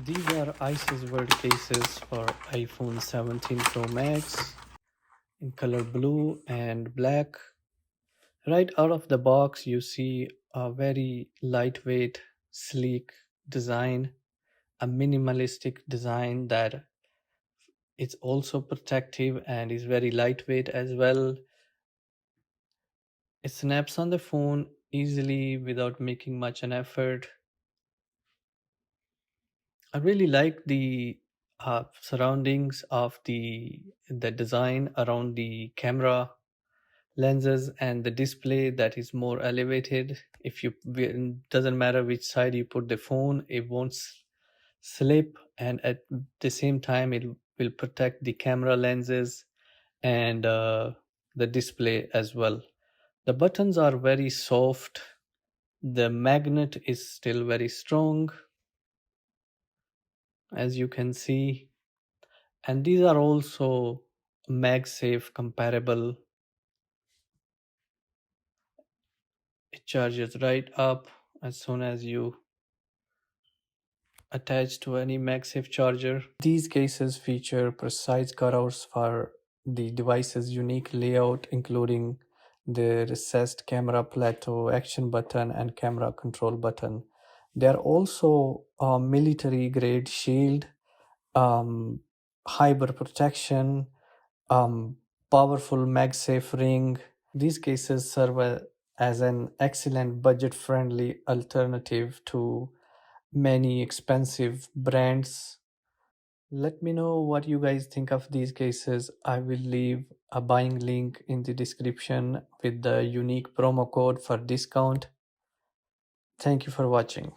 These are ICESWORD cases for iPhone 17 Pro Max in color blue and black. Right out of the box, you see a very lightweight, sleek design, a minimalistic design that is also protective and is very lightweight as well. It snaps on the phone easily without making much an effort. I really like the surroundings of the design around the camera lenses and the display that is more elevated. If you doesn't matter which side you put the phone, it won't slip, and at the same time it will protect the camera lenses and the display as well. The buttons are very soft. The magnet is still very strong, as you can see, and these are also MagSafe compatible. It charges right up as soon as you attach to any MagSafe charger. These cases feature precise cutouts for the device's unique layout, including the recessed camera plateau, action button, and camera control button. They are also a military grade shield, um, hyper protection, powerful MagSafe ring. These cases serve as an excellent budget friendly alternative to many expensive brands. Let me know what you guys think of these cases. I will leave a buying link in the description with the unique promo code for discount. Thank you for watching.